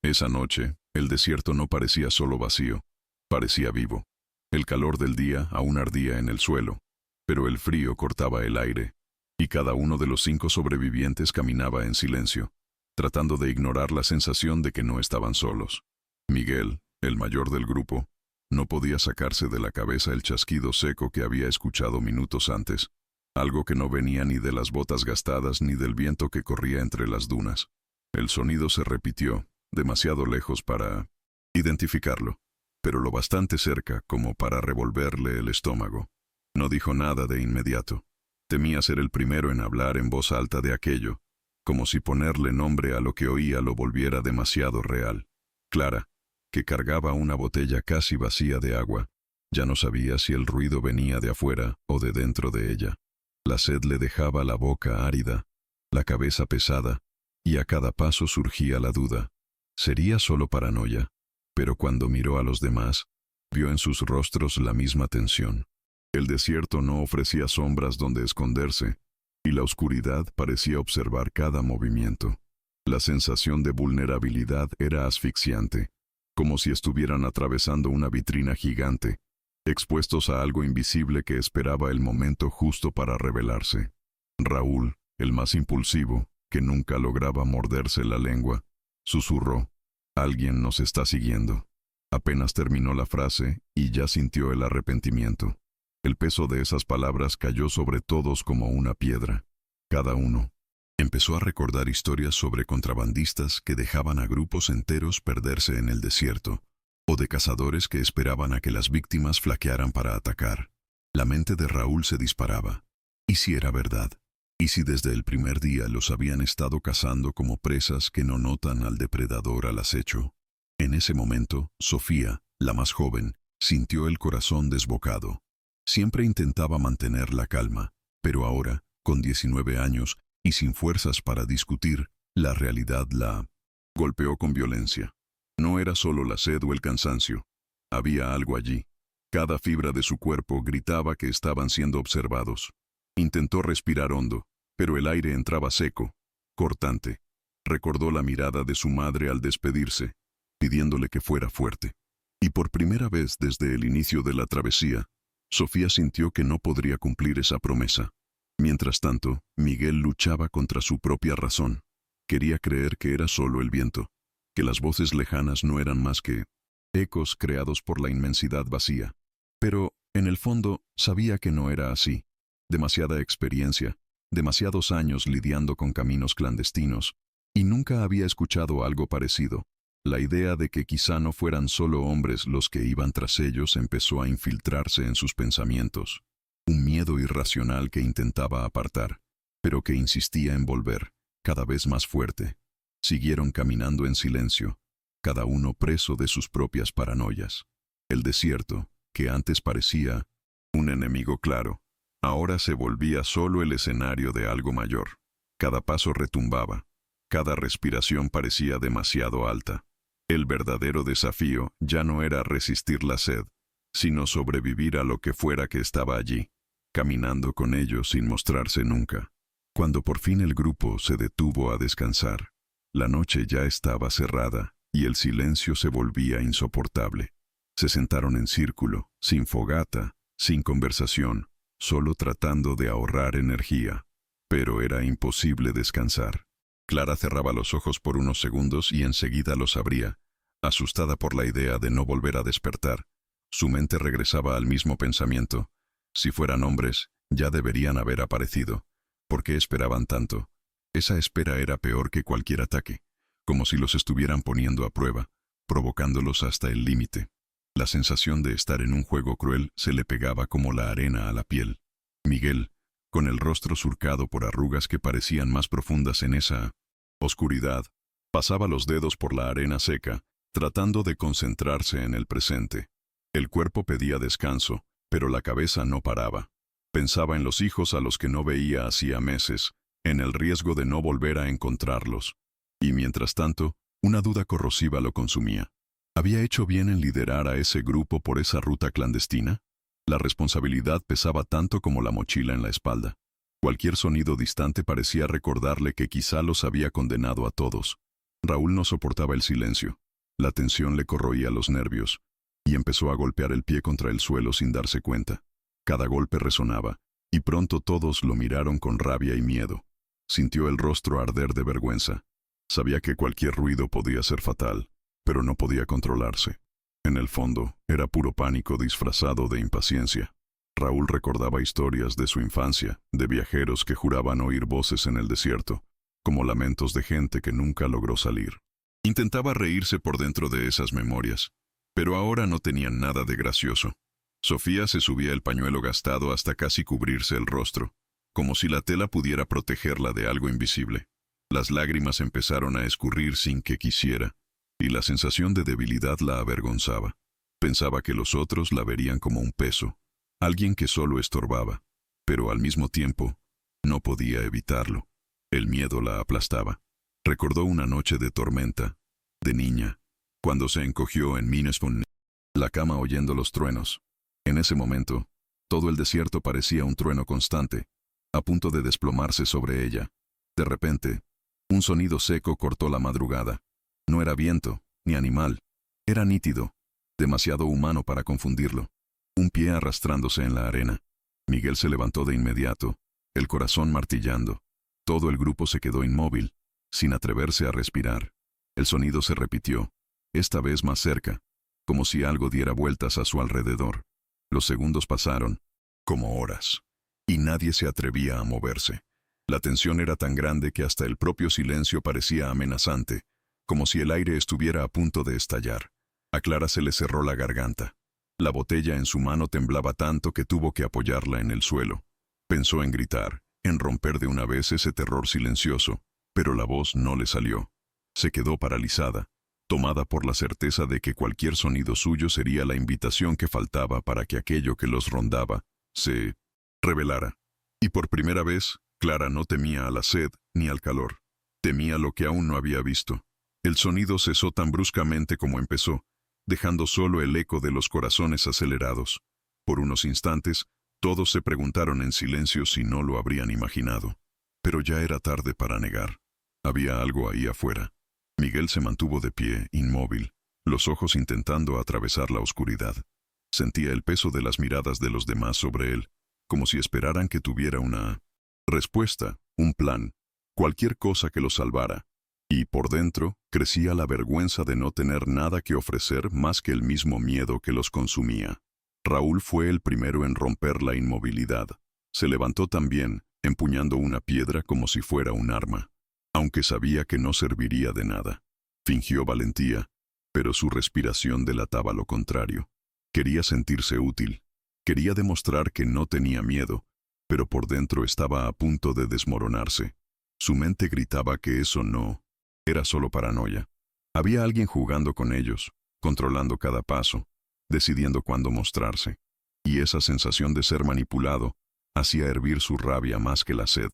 Esa noche, el desierto no parecía solo vacío, parecía vivo. El calor del día aún ardía en el suelo, pero el frío cortaba el aire, y cada uno de los 5 sobrevivientes caminaba en silencio, tratando de ignorar la sensación de que no estaban solos. Miguel, el mayor del grupo, no podía sacarse de la cabeza el chasquido seco que había escuchado minutos antes, algo que no venía ni de las botas gastadas ni del viento que corría entre las dunas. El sonido se repitió, demasiado lejos para identificarlo, pero lo bastante cerca como para revolverle el estómago. No dijo nada de inmediato. Temía ser el primero en hablar en voz alta de aquello, como si ponerle nombre a lo que oía lo volviera demasiado real. Clara, que cargaba una botella casi vacía de agua, ya no sabía si el ruido venía de afuera o de dentro de ella. La sed le dejaba la boca árida, la cabeza pesada, y a cada paso surgía la duda. ¿Sería solo paranoia? Pero cuando miró a los demás, vio en sus rostros la misma tensión. El desierto no ofrecía sombras donde esconderse, y la oscuridad parecía observar cada movimiento. La sensación de vulnerabilidad era asfixiante, como si estuvieran atravesando una vitrina gigante, expuestos a algo invisible que esperaba el momento justo para revelarse. Raúl, el más impulsivo, que nunca lograba morderse la lengua, susurró: «Alguien nos está siguiendo». Apenas terminó la frase y ya sintió el arrepentimiento. El peso de esas palabras cayó sobre todos como una piedra. Cada uno empezó a recordar historias sobre contrabandistas que dejaban a grupos enteros perderse en el desierto, o de cazadores que esperaban a que las víctimas flaquearan para atacar. La mente de Raúl se disparaba. ¿Y si era verdad? ¿Y si desde el primer día los habían estado cazando como presas que no notan al depredador al acecho? En ese momento, Sofía, la más joven, sintió el corazón desbocado. Siempre intentaba mantener la calma, pero ahora, con 19 años y sin fuerzas para discutir, la realidad la golpeó con violencia. No era solo la sed o el cansancio. Había algo allí. Cada fibra de su cuerpo gritaba que estaban siendo observados. Intentó respirar hondo, pero el aire entraba seco, cortante. Recordó la mirada de su madre al despedirse, pidiéndole que fuera fuerte. Y por primera vez desde el inicio de la travesía, Sofía sintió que no podría cumplir esa promesa. Mientras tanto, Miguel luchaba contra su propia razón. Quería creer que era solo el viento, que las voces lejanas no eran más que ecos creados por la inmensidad vacía. Pero, en el fondo, sabía que no era así. Demasiada experiencia, demasiados años lidiando con caminos clandestinos, y nunca había escuchado algo parecido. La idea de que quizá no fueran solo hombres los que iban tras ellos empezó a infiltrarse en sus pensamientos. Un miedo irracional que intentaba apartar, pero que insistía en volver, cada vez más fuerte. Siguieron caminando en silencio, cada uno preso de sus propias paranoias. El desierto, que antes parecía un enemigo claro, ahora se volvía solo el escenario de algo mayor. Cada paso retumbaba, cada respiración parecía demasiado alta. El verdadero desafío ya no era resistir la sed, sino sobrevivir a lo que fuera que estaba allí, caminando con ellos sin mostrarse nunca. Cuando por fin el grupo se detuvo a descansar, la noche ya estaba cerrada y el silencio se volvía insoportable. Se sentaron en círculo, sin fogata, sin conversación, solo tratando de ahorrar energía. Pero era imposible descansar. Clara cerraba los ojos por unos segundos y enseguida los abría, asustada por la idea de no volver a despertar. Su mente regresaba al mismo pensamiento. Si fueran hombres, ya deberían haber aparecido. ¿Por qué esperaban tanto? Esa espera era peor que cualquier ataque, como si los estuvieran poniendo a prueba, provocándolos hasta el límite. La sensación de estar en un juego cruel se le pegaba como la arena a la piel. Miguel, con el rostro surcado por arrugas que parecían más profundas en esa oscuridad, pasaba los dedos por la arena seca, tratando de concentrarse en el presente. El cuerpo pedía descanso, pero la cabeza no paraba. Pensaba en los hijos a los que no veía hacía meses, en el riesgo de no volver a encontrarlos. Y mientras tanto, una duda corrosiva lo consumía. ¿Había hecho bien en liderar a ese grupo por esa ruta clandestina? La responsabilidad pesaba tanto como la mochila en la espalda. Cualquier sonido distante parecía recordarle que quizá los había condenado a todos. Raúl no soportaba el silencio. La tensión le corroía los nervios, y empezó a golpear el pie contra el suelo sin darse cuenta. Cada golpe resonaba, y pronto todos lo miraron con rabia y miedo. Sintió el rostro arder de vergüenza. Sabía que cualquier ruido podía ser fatal, pero no podía controlarse. En el fondo, era puro pánico disfrazado de impaciencia. Raúl recordaba historias de su infancia, de viajeros que juraban oír voces en el desierto, como lamentos de gente que nunca logró salir. Intentaba reírse por dentro de esas memorias, pero ahora no tenían nada de gracioso. Sofía se subía el pañuelo gastado hasta casi cubrirse el rostro, como si la tela pudiera protegerla de algo invisible. Las lágrimas empezaron a escurrir sin que quisiera, y la sensación de debilidad la avergonzaba. Pensaba que los otros la verían como un peso, alguien que solo estorbaba, pero al mismo tiempo no podía evitarlo. El miedo la aplastaba. Recordó una noche de tormenta, de niña, cuando se encogió en Minnesota, la cama oyendo los truenos. En ese momento, todo el desierto parecía un trueno constante, a punto de desplomarse sobre ella. De repente, un sonido seco cortó la madrugada. No era viento, ni animal. Era nítido, demasiado humano para confundirlo. Un pie arrastrándose en la arena. Miguel se levantó de inmediato, el corazón martillando. Todo el grupo se quedó inmóvil, sin atreverse a respirar. El sonido se repitió, esta vez más cerca, como si algo diera vueltas a su alrededor. Los segundos pasaron, como horas, y nadie se atrevía a moverse. La tensión era tan grande que hasta el propio silencio parecía amenazante, como si el aire estuviera a punto de estallar. A Clara se le cerró la garganta. La botella en su mano temblaba tanto que tuvo que apoyarla en el suelo. Pensó en gritar, en romper de una vez ese terror silencioso, pero la voz no le salió. Se quedó paralizada, tomada por la certeza de que cualquier sonido suyo sería la invitación que faltaba para que aquello que los rondaba se revelara. Y por primera vez, Clara no temía a la sed ni al calor. Temía lo que aún no había visto. El sonido cesó tan bruscamente como empezó, dejando solo el eco de los corazones acelerados. Por unos instantes, todos se preguntaron en silencio si no lo habrían imaginado. Pero ya era tarde para negar. Había algo ahí afuera. Miguel se mantuvo de pie, inmóvil, los ojos intentando atravesar la oscuridad. Sentía el peso de las miradas de los demás sobre él, como si esperaran que tuviera una respuesta, un plan, cualquier cosa que lo salvara. Y por dentro, crecía la vergüenza de no tener nada que ofrecer más que el mismo miedo que los consumía. Raúl fue el primero en romper la inmovilidad. Se levantó también, empuñando una piedra como si fuera un arma, aunque sabía que no serviría de nada. Fingió valentía, pero su respiración delataba lo contrario. Quería sentirse útil. Quería demostrar que no tenía miedo, pero por dentro estaba a punto de desmoronarse. Su mente gritaba que eso no era solo paranoia. Había alguien jugando con ellos, controlando cada paso, decidiendo cuándo mostrarse. Y esa sensación de ser manipulado hacía hervir su rabia más que la sed.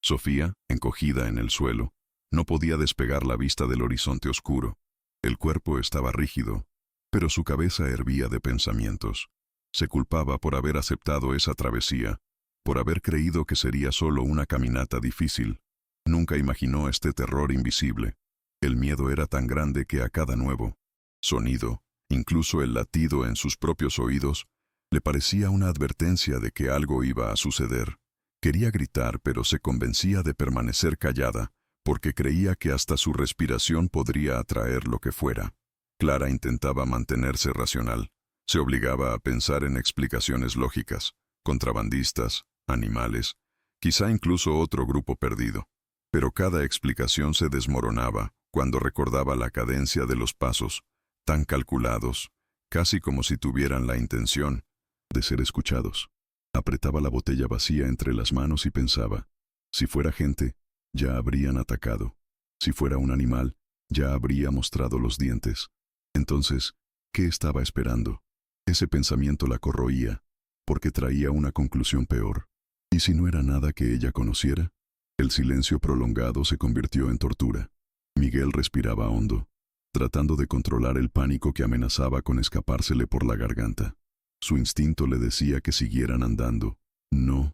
Sofía, encogida en el suelo, no podía despegar la vista del horizonte oscuro. El cuerpo estaba rígido, pero su cabeza hervía de pensamientos. Se culpaba por haber aceptado esa travesía, por haber creído que sería solo una caminata difícil. Nunca imaginó este terror invisible. El miedo era tan grande que a cada nuevo sonido, incluso el latido en sus propios oídos, le parecía una advertencia de que algo iba a suceder. Quería gritar, pero se convencía de permanecer callada, porque creía que hasta su respiración podría atraer lo que fuera. Clara intentaba mantenerse racional. Se obligaba a pensar en explicaciones lógicas, contrabandistas, animales, quizá incluso otro grupo perdido. Pero cada explicación se desmoronaba cuando recordaba la cadencia de los pasos, tan calculados, casi como si tuvieran la intención de ser escuchados. Apretaba la botella vacía entre las manos y pensaba, si fuera gente, ya habrían atacado. Si fuera un animal, ya habría mostrado los dientes. Entonces, ¿qué estaba esperando? Ese pensamiento la corroía, porque traía una conclusión peor. ¿Y si no era nada que ella conociera? El silencio prolongado se convirtió en tortura. Miguel respiraba hondo, tratando de controlar el pánico que amenazaba con escapársele por la garganta. Su instinto le decía que siguieran andando, no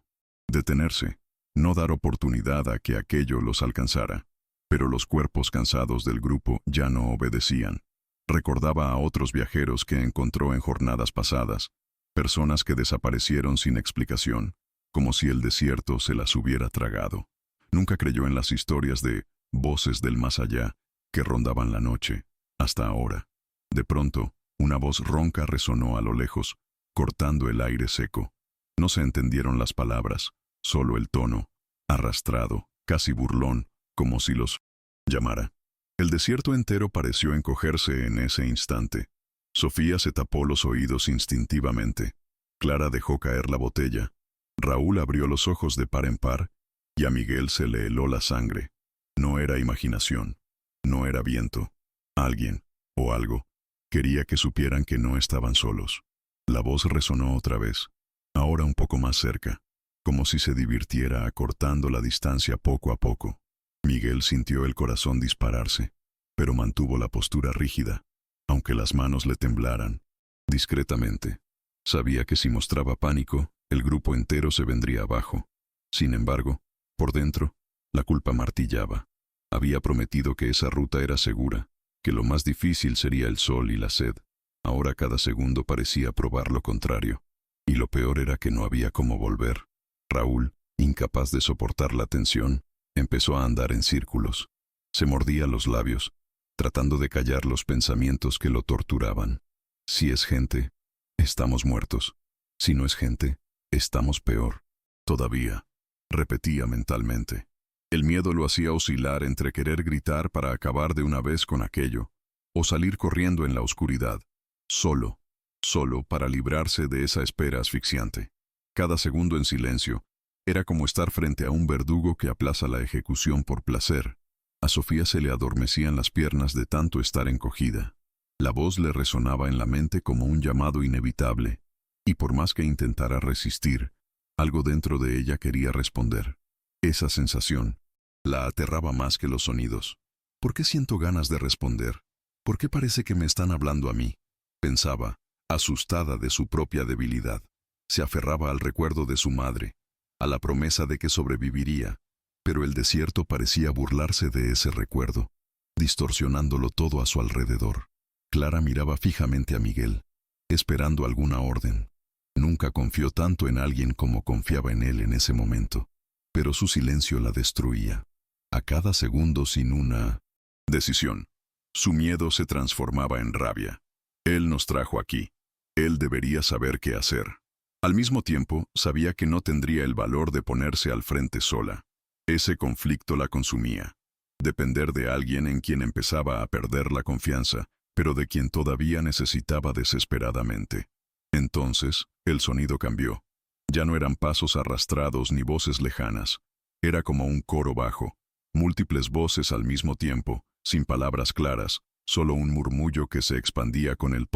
detenerse, no dar oportunidad a que aquello los alcanzara. Pero los cuerpos cansados del grupo ya no obedecían. Recordaba a otros viajeros que encontró en jornadas pasadas, personas que desaparecieron sin explicación, como si el desierto se las hubiera tragado. Nunca creyó en las historias de voces del más allá que rondaban la noche, hasta ahora. De pronto, una voz ronca resonó a lo lejos, cortando el aire seco. No se entendieron las palabras, solo el tono, arrastrado, casi burlón, como si los llamara. El desierto entero pareció encogerse en ese instante. Sofía se tapó los oídos instintivamente. Clara dejó caer la botella. Raúl abrió los ojos de par en par, y a Miguel se le heló la sangre. No era imaginación, no era viento. Alguien, o algo, quería que supieran que no estaban solos. La voz resonó otra vez, ahora un poco más cerca, como si se divirtiera acortando la distancia poco a poco. Miguel sintió el corazón dispararse, pero mantuvo la postura rígida, aunque las manos le temblaran. Discretamente, sabía que si mostraba pánico, el grupo entero se vendría abajo. Sin embargo, por dentro, la culpa martillaba. Había prometido que esa ruta era segura, que lo más difícil sería el sol y la sed. Ahora cada segundo parecía probar lo contrario. Y lo peor era que no había cómo volver. Raúl, incapaz de soportar la tensión, empezó a andar en círculos. Se mordía los labios, tratando de callar los pensamientos que lo torturaban. Si es gente, estamos muertos. Si no es gente, estamos peor. Todavía, repetía mentalmente. El miedo lo hacía oscilar entre querer gritar para acabar de una vez con aquello, o salir corriendo en la oscuridad, solo para librarse de esa espera asfixiante. Cada segundo en silencio era como estar frente a un verdugo que aplaza la ejecución por placer. A Sofía se le adormecían las piernas de tanto estar encogida. La voz le resonaba en la mente como un llamado inevitable, y por más que intentara resistir, algo dentro de ella quería responder. Esa sensación la aterraba más que los sonidos. ¿Por qué siento ganas de responder? ¿Por qué parece que me están hablando a mí? Pensaba, asustada de su propia debilidad. Se aferraba al recuerdo de su madre, a la promesa de que sobreviviría, pero el desierto parecía burlarse de ese recuerdo, distorsionándolo todo a su alrededor. Clara miraba fijamente a Miguel, esperando alguna orden. Nunca confió tanto en alguien como confiaba en él en ese momento, pero su silencio la destruía. A cada segundo sin una decisión, su miedo se transformaba en rabia. Él nos trajo aquí. Él debería saber qué hacer. Al mismo tiempo, sabía que no tendría el valor de ponerse al frente sola. Ese conflicto la consumía. Depender de alguien en quien empezaba a perder la confianza, pero de quien todavía necesitaba desesperadamente. Entonces, el sonido cambió. Ya no eran pasos arrastrados ni voces lejanas. Era como un coro bajo, múltiples voces al mismo tiempo, sin palabras claras, solo un murmullo que se expandía con el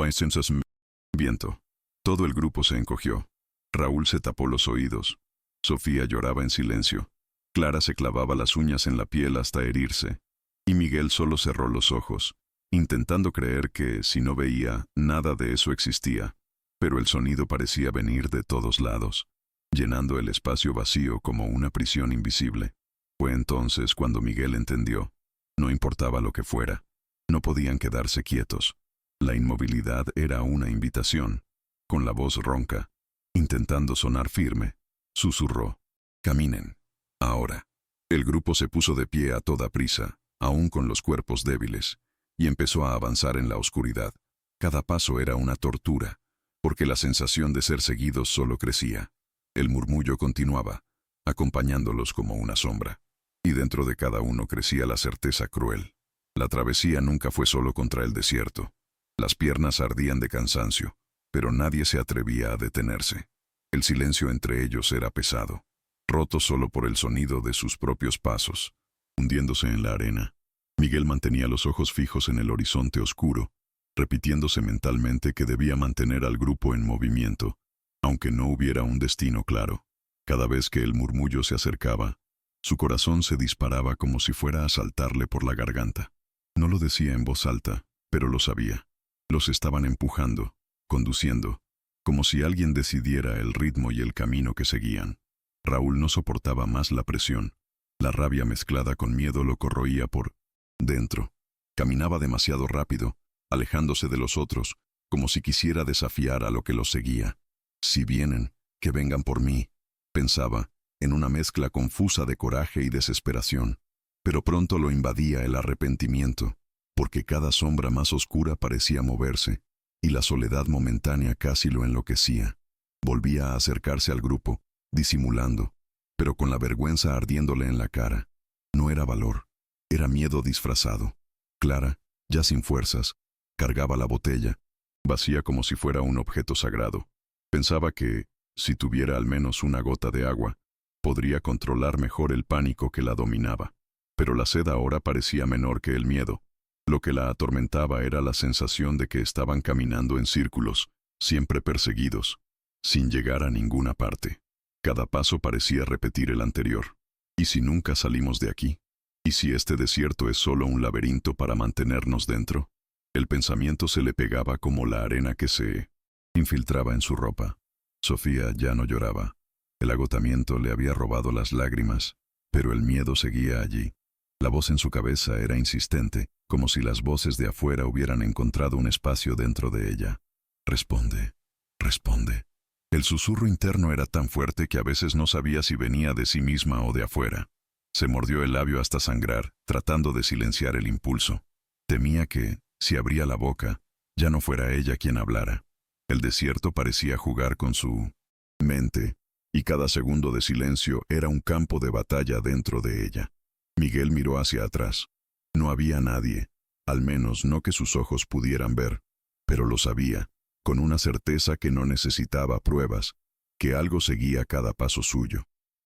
viento. Todo el grupo se encogió. Raúl se tapó los oídos. Sofía lloraba en silencio. Clara se clavaba las uñas en la piel hasta herirse. Y Miguel solo cerró los ojos, intentando creer que, si no veía, nada de eso existía. Pero el sonido parecía venir de todos lados, llenando el espacio vacío como una prisión invisible. Fue entonces cuando Miguel entendió. No importaba lo que fuera. No podían quedarse quietos. La inmovilidad era una invitación. Con la voz ronca, intentando sonar firme, susurró: «Caminen. Ahora». El grupo se puso de pie a toda prisa, aún con los cuerpos débiles, y empezó a avanzar en la oscuridad. Cada paso era una tortura, porque la sensación de ser seguidos solo crecía. El murmullo continuaba, acompañándolos como una sombra, y dentro de cada uno crecía la certeza cruel. La travesía nunca fue solo contra el desierto. Las piernas ardían de cansancio, pero nadie se atrevía a detenerse. El silencio entre ellos era pesado, roto solo por el sonido de sus propios pasos, hundiéndose en la arena. Miguel mantenía los ojos fijos en el horizonte oscuro, repitiéndose mentalmente que debía mantener al grupo en movimiento, aunque no hubiera un destino claro. Cada vez que el murmullo se acercaba, su corazón se disparaba como si fuera a saltarle por la garganta. No lo decía en voz alta, pero lo sabía. Los estaban empujando, conduciendo, como si alguien decidiera el ritmo y el camino que seguían. Raúl no soportaba más la presión. La rabia mezclada con miedo lo corroía por dentro. Caminaba demasiado rápido, alejándose de los otros, como si quisiera desafiar a lo que los seguía. Si vienen, que vengan por mí, pensaba, en una mezcla confusa de coraje y desesperación. Pero pronto lo invadía el arrepentimiento, porque cada sombra más oscura parecía moverse, y la soledad momentánea casi lo enloquecía. Volvía a acercarse al grupo, disimulando, pero con la vergüenza ardiéndole en la cara. No era valor, era miedo disfrazado. Clara, ya sin fuerzas, cargaba la botella, vacía como si fuera un objeto sagrado. Pensaba que, si tuviera al menos una gota de agua, podría controlar mejor el pánico que la dominaba. Pero la sed ahora parecía menor que el miedo. Lo que la atormentaba era la sensación de que estaban caminando en círculos, siempre perseguidos, sin llegar a ninguna parte. Cada paso parecía repetir el anterior. ¿Y si nunca salimos de aquí? ¿Y si este desierto es solo un laberinto para mantenernos dentro? El pensamiento se le pegaba como la arena que se infiltraba en su ropa. Sofía ya no lloraba. El agotamiento le había robado las lágrimas, pero el miedo seguía allí. La voz en su cabeza era insistente, como si las voces de afuera hubieran encontrado un espacio dentro de ella. Responde, responde. El susurro interno era tan fuerte que a veces no sabía si venía de sí misma o de afuera. Se mordió el labio hasta sangrar, tratando de silenciar el impulso. Temía que, si abría la boca, ya no fuera ella quien hablara. El desierto parecía jugar con su mente, y cada segundo de silencio era un campo de batalla dentro de ella. Miguel miró hacia atrás. No había nadie, al menos no que sus ojos pudieran ver, pero lo sabía, con una certeza que no necesitaba pruebas, que algo seguía cada paso suyo.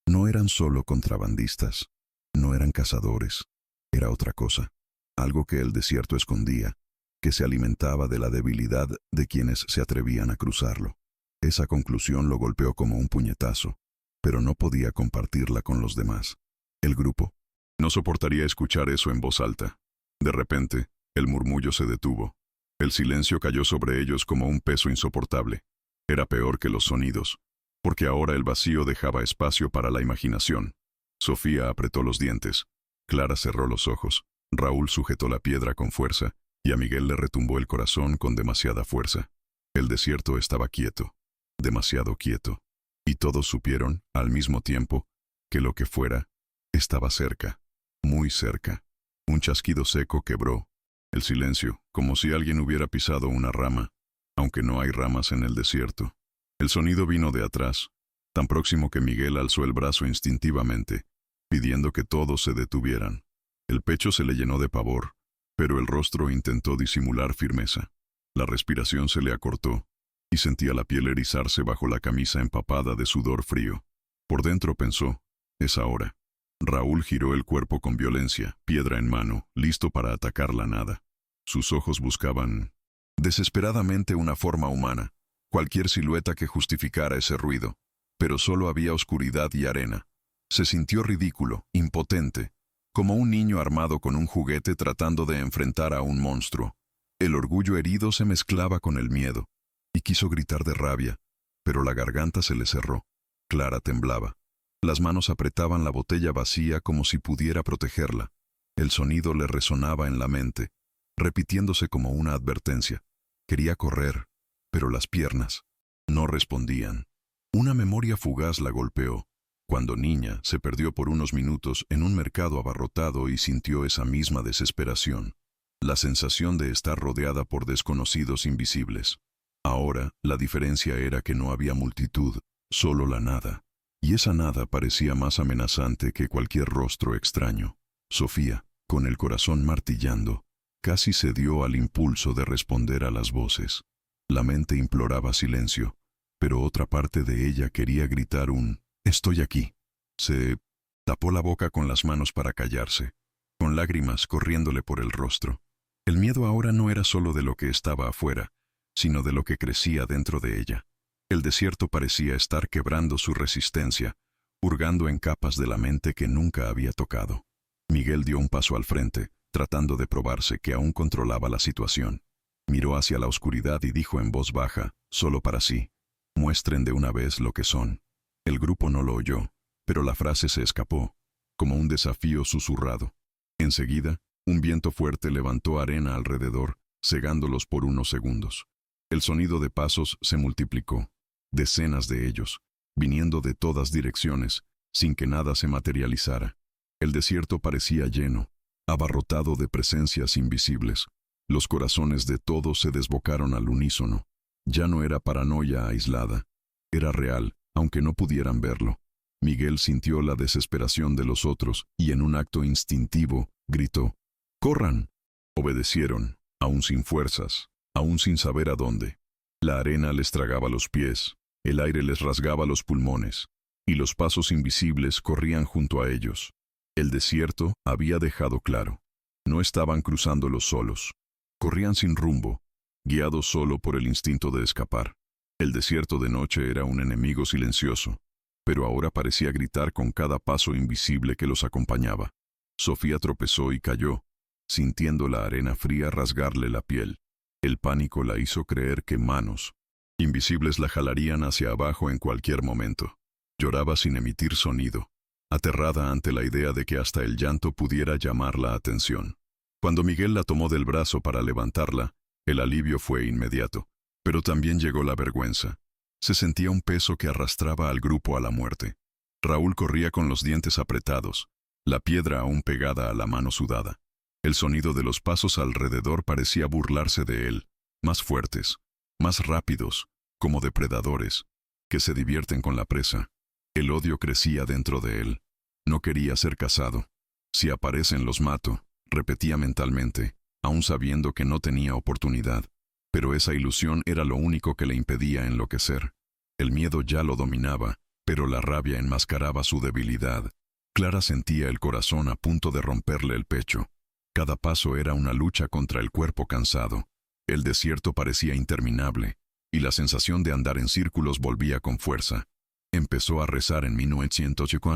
No eran solo contrabandistas, no eran cazadores, era otra cosa, algo que el desierto escondía, que se alimentaba de la debilidad de quienes se atrevían a cruzarlo. Esa conclusión lo golpeó como un puñetazo, pero no podía compartirla con los demás. El grupo no soportaría escuchar eso en voz alta. De repente, el murmullo se detuvo. El silencio cayó sobre ellos como un peso insoportable. Era peor que los sonidos, porque ahora el vacío dejaba espacio para la imaginación. Sofía apretó los dientes. Clara cerró los ojos. Raúl sujetó la piedra con fuerza, y a Miguel le retumbó el corazón con demasiada fuerza. El desierto estaba quieto, demasiado quieto, y todos supieron, al mismo tiempo, que lo que fuera, estaba cerca, muy cerca. Un chasquido seco quebró el silencio, como si alguien hubiera pisado una rama, aunque no hay ramas en el desierto. El sonido vino de atrás, tan próximo que Miguel alzó el brazo instintivamente, pidiendo que todos se detuvieran. El pecho se le llenó de pavor, pero el rostro intentó disimular firmeza. La respiración se le acortó, y sentía la piel erizarse bajo la camisa empapada de sudor frío. Por dentro pensó, es ahora. Raúl giró el cuerpo con violencia, piedra en mano, listo para atacar la nada. Sus ojos buscaban desesperadamente una forma humana, cualquier silueta que justificara ese ruido, pero solo había oscuridad y arena. Se sintió ridículo, impotente, como un niño armado con un juguete tratando de enfrentar a un monstruo. El orgullo herido se mezclaba con el miedo, y quiso gritar de rabia, pero la garganta se le cerró. Clara temblaba. Las manos apretaban la botella vacía como si pudiera protegerla. El sonido le resonaba en la mente, repitiéndose como una advertencia. Quería correr, pero las piernas no respondían. Una memoria fugaz la golpeó. Cuando niña, se perdió por unos minutos en un mercado abarrotado y sintió esa misma desesperación, la sensación de estar rodeada por desconocidos invisibles. Ahora, la diferencia era que no había multitud, solo la nada. Y esa nada parecía más amenazante que cualquier rostro extraño. Sofía, con el corazón martillando, casi cedió al impulso de responder a las voces. La mente imploraba silencio, pero otra parte de ella quería gritar un «Estoy aquí». Se tapó la boca con las manos para callarse, con lágrimas corriéndole por el rostro. El miedo ahora no era solo de lo que estaba afuera, sino de lo que crecía dentro de ella. El desierto parecía estar quebrando su resistencia, hurgando en capas de la mente que nunca había tocado. Miguel dio un paso al frente, tratando de probarse que aún controlaba la situación. Miró hacia la oscuridad y dijo en voz baja, solo para sí, «Muestren de una vez lo que son». El grupo no lo oyó, pero la frase se escapó. como un desafío susurrado. Enseguida, un viento fuerte levantó arena alrededor, cegándolos por unos segundos. El sonido de pasos se multiplicó, decenas de ellos, viniendo de todas direcciones, sin que nada se materializara. El desierto parecía lleno, abarrotado de presencias invisibles. Los corazones de todos se desbocaron al unísono. Ya no era paranoia aislada, era real, aunque no pudieran verlo. Miguel sintió la desesperación de los otros y en un acto instintivo gritó: ¡corran! Obedecieron, aún sin fuerzas, aún sin saber a dónde. La arena les tragaba los pies, el aire les rasgaba los pulmones, y los pasos invisibles corrían junto a ellos. El desierto había dejado claro. No estaban cruzándolos solos. Corrían sin rumbo, guiados solo por el instinto de escapar. El desierto de noche era un enemigo silencioso, pero ahora parecía gritar con cada paso invisible que los acompañaba. Sofía tropezó y cayó, sintiendo la arena fría rasgarle la piel. El pánico la hizo creer que manos invisibles la jalarían hacia abajo en cualquier momento. Lloraba sin emitir sonido, aterrada ante la idea de que hasta el llanto pudiera llamar la atención. Cuando Miguel la tomó del brazo para levantarla, el alivio fue inmediato, pero también llegó la vergüenza. Se sentía un peso que arrastraba al grupo a la muerte. Raúl corría con los dientes apretados, la piedra aún pegada a la mano sudada. El sonido de los pasos alrededor parecía burlarse de él, más fuertes, más rápidos, como depredadores, que se divierten con la presa. El odio crecía dentro de él. No quería ser casado. Si aparecen los mato, repetía mentalmente, aún sabiendo que no tenía oportunidad. Pero esa ilusión era lo único que le impedía enloquecer. El miedo ya lo dominaba, pero la rabia enmascaraba su debilidad. Clara sentía el corazón a punto de romperle el pecho. Cada paso era una lucha contra el cuerpo cansado. El desierto parecía interminable, y la sensación de andar en círculos volvía con fuerza. Empezó a rezar en 1984.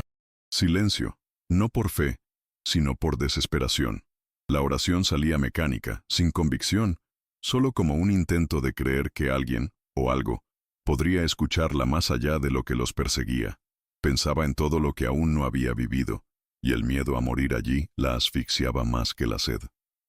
Silencio, no por fe, sino por desesperación. La oración salía mecánica, sin convicción, solo como un intento de creer que alguien, o algo, podría escucharla más allá de lo que los perseguía. Pensaba en todo lo que aún no había vivido, y el miedo a morir allí la asfixiaba más que la sed.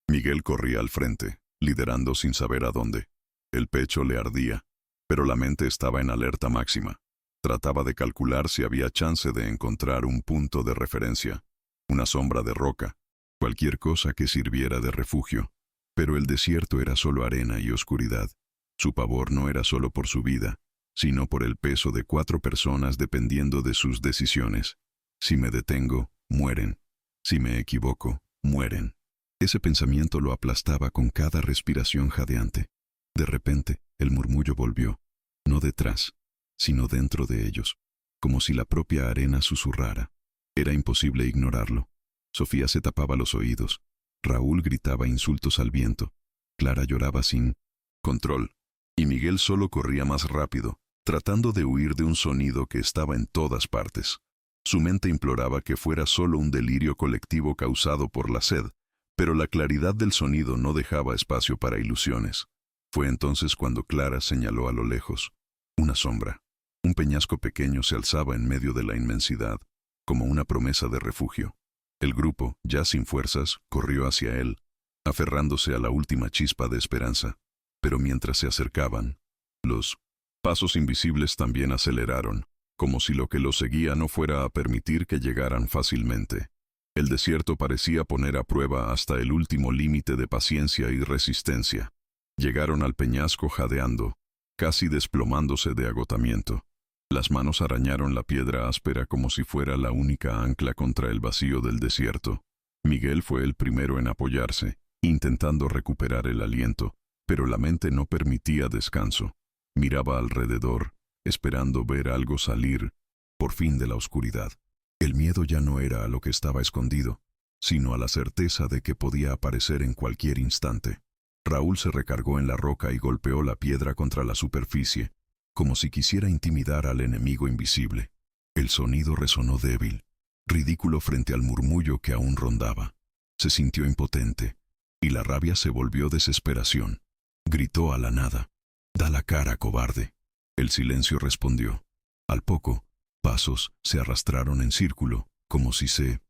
Miguel corría al frente, liderando sin saber a dónde. El pecho le ardía, pero la mente estaba en alerta máxima. Trataba de calcular si había chance de encontrar un punto de referencia, una sombra de roca, cualquier cosa que sirviera de refugio. Pero el desierto era solo arena y oscuridad. Su pavor no era solo por su vida, sino por el peso de 4 personas dependiendo de sus decisiones. Si me detengo, mueren. Si me equivoco, mueren. Ese pensamiento lo aplastaba con cada respiración jadeante. De repente, el murmullo volvió, no detrás, sino dentro de ellos, como si la propia arena susurrara. Era imposible ignorarlo. Sofía se tapaba los oídos. Raúl gritaba insultos al viento. Clara lloraba sin control. Y Miguel solo corría más rápido, tratando de huir de un sonido que estaba en todas partes. Su mente imploraba que fuera solo un delirio colectivo causado por la sed, pero la claridad del sonido no dejaba espacio para ilusiones. Fue entonces cuando Clara señaló a lo lejos. Una sombra. Un peñasco pequeño se alzaba en medio de la inmensidad, como una promesa de refugio. El grupo, ya sin fuerzas, corrió hacia él, aferrándose a la última chispa de esperanza. Pero mientras se acercaban, los pasos invisibles también aceleraron, como si lo que los seguía no fuera a permitir que llegaran fácilmente. El desierto parecía poner a prueba hasta el último límite de paciencia y resistencia. Llegaron al peñasco jadeando, casi desplomándose de agotamiento. Las manos arañaron la piedra áspera como si fuera la única ancla contra el vacío del desierto. Miguel fue el primero en apoyarse, intentando recuperar el aliento, pero la mente no permitía descanso. Miraba alrededor, esperando ver algo salir, por fin, de la oscuridad. El miedo ya no era a lo que estaba escondido, sino a la certeza de que podía aparecer en cualquier instante. Raúl se recargó en la roca y golpeó la piedra contra la superficie, como si quisiera intimidar al enemigo invisible. El sonido resonó débil, ridículo frente al murmullo que aún rondaba. Se sintió impotente, y la rabia se volvió desesperación. Gritó a la nada: «Da la cara, cobarde». El silencio respondió. Al poco, pasos se arrastraron en círculo, como si se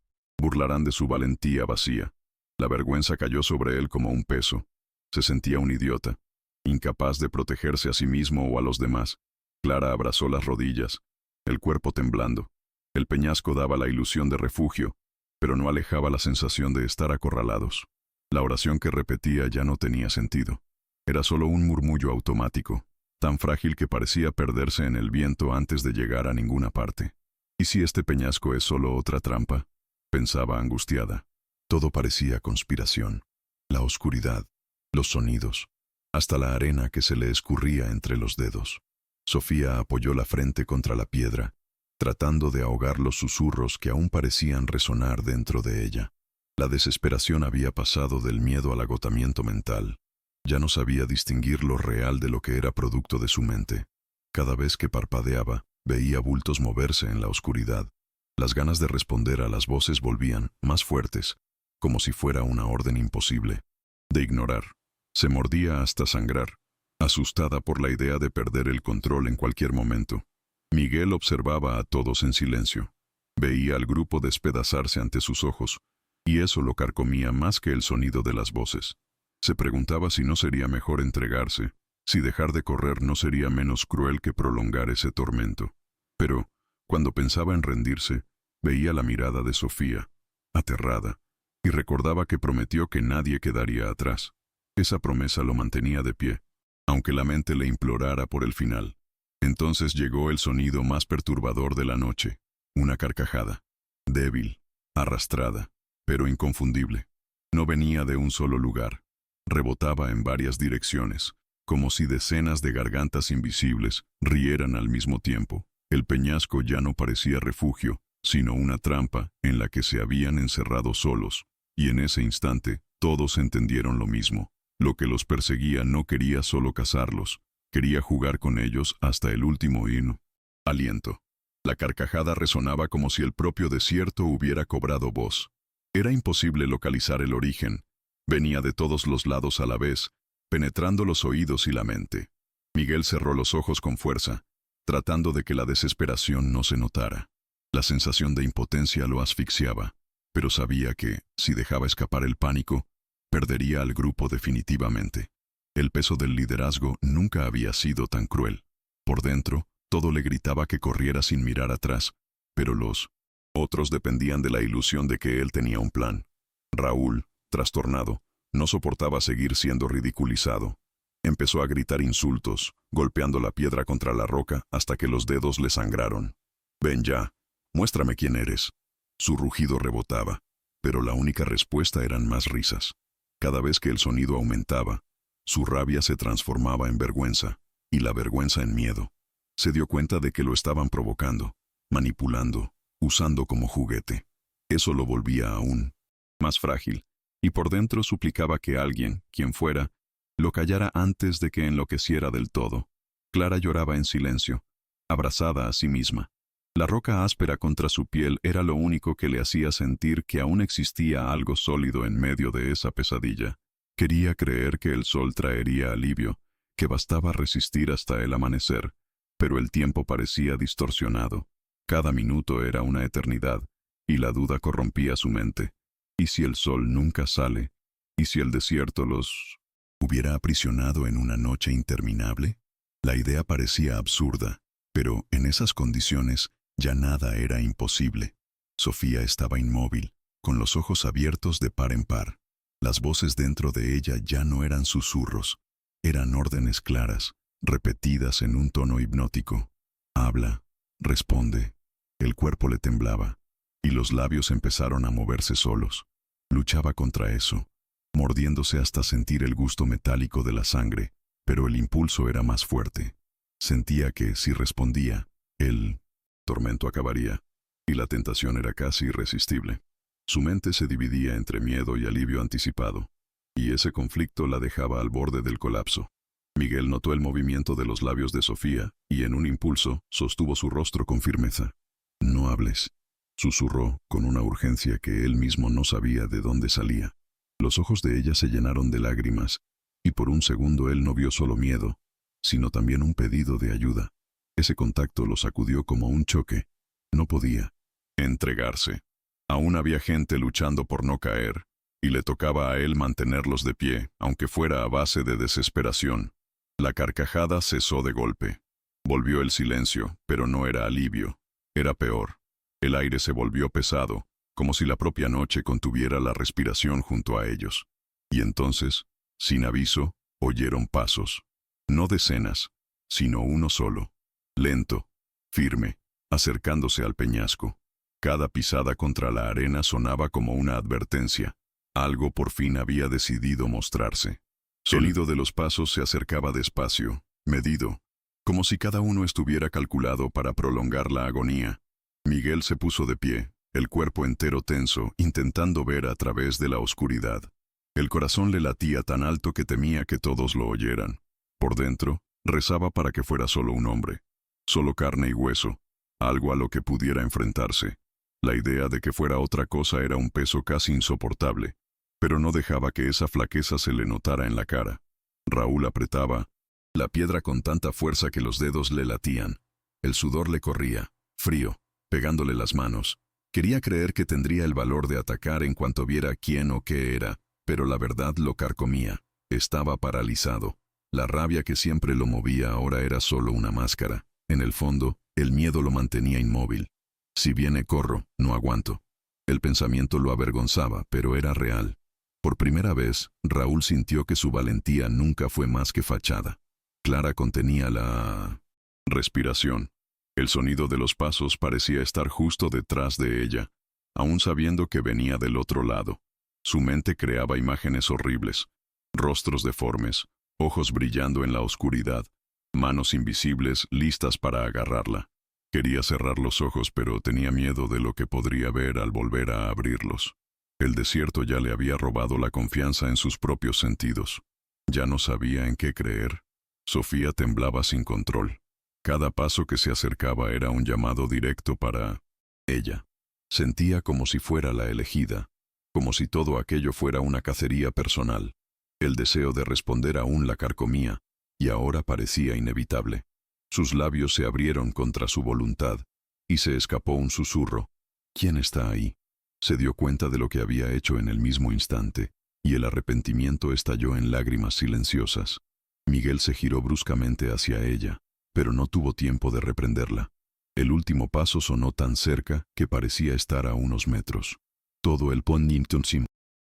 Burlarán de su valentía vacía. La vergüenza cayó sobre él como un peso. Se sentía un idiota, incapaz de protegerse a sí mismo o a los demás. Clara abrazó las rodillas, el cuerpo temblando. El peñasco daba la ilusión de refugio, pero no alejaba la sensación de estar acorralados. La oración que repetía ya no tenía sentido. Era solo un murmullo automático, tan frágil que parecía perderse en el viento antes de llegar a ninguna parte. ¿Y si este peñasco es solo otra trampa?, pensaba angustiada. Todo parecía conspiración. La oscuridad, los sonidos, hasta la arena que se le escurría entre los dedos. Sofía apoyó la frente contra la piedra, tratando de ahogar los susurros que aún parecían resonar dentro de ella. La desesperación había pasado del miedo al agotamiento mental. Ya no sabía distinguir lo real de lo que era producto de su mente. Cada vez que parpadeaba, veía bultos moverse en la oscuridad. Las ganas de responder a las voces volvían, más fuertes, como si fuera una orden imposible de ignorar. Se mordía hasta sangrar, asustada por la idea de perder el control en cualquier momento. Miguel observaba a todos en silencio. Veía al grupo despedazarse ante sus ojos, y eso lo carcomía más que el sonido de las voces. Se preguntaba si no sería mejor entregarse, si dejar de correr no sería menos cruel que prolongar ese tormento. Pero, cuando pensaba en rendirse, veía la mirada de Sofía, aterrada, y recordaba que prometió que nadie quedaría atrás. Esa promesa lo mantenía de pie, aunque la mente le implorara por el final. Entonces llegó el sonido más perturbador de la noche, una carcajada, débil, arrastrada, pero inconfundible. No venía de un solo lugar. Rebotaba en varias direcciones, como si decenas de gargantas invisibles rieran al mismo tiempo. El peñasco ya no parecía refugio, sino una trampa en la que se habían encerrado solos, y en ese instante todos entendieron lo mismo. Lo que los perseguía no quería solo cazarlos, quería jugar con ellos hasta el último aliento. La carcajada resonaba como si el propio desierto hubiera cobrado voz. Era imposible localizar el origen. Venía de todos los lados a la vez, penetrando los oídos y la mente. Miguel cerró los ojos con fuerza, tratando de que la desesperación no se notara. La sensación de impotencia lo asfixiaba, pero sabía que, si dejaba escapar el pánico, perdería al grupo definitivamente. El peso del liderazgo nunca había sido tan cruel. Por dentro, todo le gritaba que corriera sin mirar atrás, pero los otros dependían de la ilusión de que él tenía un plan. Raúl, trastornado, no soportaba seguir siendo ridiculizado. Empezó a gritar insultos, golpeando la piedra contra la roca hasta que los dedos le sangraron. «Ven ya, muéstrame quién eres». Su rugido rebotaba, pero la única respuesta eran más risas. Cada vez que el sonido aumentaba, su rabia se transformaba en vergüenza, y la vergüenza en miedo. Se dio cuenta de que lo estaban provocando, manipulando, usando como juguete. Eso lo volvía aún más frágil, y por dentro suplicaba que alguien, quien fuera, lo callara antes de que enloqueciera del todo. Clara lloraba en silencio, abrazada a sí misma. La roca áspera contra su piel era lo único que le hacía sentir que aún existía algo sólido en medio de esa pesadilla. Quería creer que el sol traería alivio, que bastaba resistir hasta el amanecer, pero el tiempo parecía distorsionado. Cada minuto era una eternidad, y la duda corrompía su mente. ¿Y si el sol nunca sale? ¿Y si el desierto los hubiera aprisionado en una noche interminable? La idea parecía absurda, pero en esas condiciones ya nada era imposible. Sofía estaba inmóvil, con los ojos abiertos de par en par. Las voces dentro de ella ya no eran susurros, eran órdenes claras, repetidas en un tono hipnótico. Habla, responde. El cuerpo le temblaba, y los labios empezaron a moverse solos. Luchaba contra eso, mordiéndose hasta sentir el gusto metálico de la sangre, pero el impulso era más fuerte. Sentía que, si respondía, el tormento acabaría, y la tentación era casi irresistible. Su mente se dividía entre miedo y alivio anticipado, y ese conflicto la dejaba al borde del colapso. Miguel notó el movimiento de los labios de Sofía, y en un impulso sostuvo su rostro con firmeza. «No hables», susurró con una urgencia que él mismo no sabía de dónde salía. Los ojos de ella se llenaron de lágrimas, y por un segundo él no vio solo miedo, sino también un pedido de ayuda. Ese contacto lo sacudió como un choque. No podía entregarse. Aún había gente luchando por no caer, y le tocaba a él mantenerlos de pie, aunque fuera a base de desesperación. La carcajada cesó de golpe. Volvió el silencio, pero no era alivio. Era peor. El aire se volvió pesado, como si la propia noche contuviera la respiración junto a ellos. Y entonces, sin aviso, oyeron pasos. No decenas, sino uno solo. Lento, firme, acercándose al peñasco. Cada pisada contra la arena sonaba como una advertencia. Algo por fin había decidido mostrarse. Sonido de los pasos se acercaba despacio, medido, como si cada uno estuviera calculado para prolongar la agonía. Miguel se puso de pie, el cuerpo entero tenso, intentando ver a través de la oscuridad. El corazón le latía tan alto que temía que todos lo oyeran. Por dentro, rezaba para que fuera solo un hombre, solo carne y hueso, algo a lo que pudiera enfrentarse. La idea de que fuera otra cosa era un peso casi insoportable, pero no dejaba que esa flaqueza se le notara en la cara. Raúl apretaba la piedra con tanta fuerza que los dedos le latían. El sudor le corría, frío, pegándole las manos. Quería creer que tendría el valor de atacar en cuanto viera quién o qué era, pero la verdad lo carcomía. Estaba paralizado. La rabia que siempre lo movía ahora era solo una máscara. En el fondo, el miedo lo mantenía inmóvil. Si viene corro, no aguanto. El pensamiento lo avergonzaba, pero era real. Por primera vez, Raúl sintió que su valentía nunca fue más que fachada. Clara contenía la respiración. El sonido de los pasos parecía estar justo detrás de ella, aún sabiendo que venía del otro lado. Su mente creaba imágenes horribles, rostros deformes, ojos brillando en la oscuridad, manos invisibles listas para agarrarla. Quería cerrar los ojos, pero tenía miedo de lo que podría ver al volver a abrirlos. El desierto ya le había robado la confianza en sus propios sentidos. Ya no sabía en qué creer. Sofía temblaba sin control. Cada paso que se acercaba era un llamado directo para ella. Sentía como si fuera la elegida, como si todo aquello fuera una cacería personal. El deseo de responder aún la carcomía, y ahora parecía inevitable. Sus labios se abrieron contra su voluntad, y se escapó un susurro. ¿Quién está ahí? Se dio cuenta de lo que había hecho en el mismo instante, y el arrepentimiento estalló en lágrimas silenciosas. Miguel se giró bruscamente hacia ella, pero no tuvo tiempo de reprenderla. El último paso sonó tan cerca que parecía estar a unos metros. Todo el Ponnington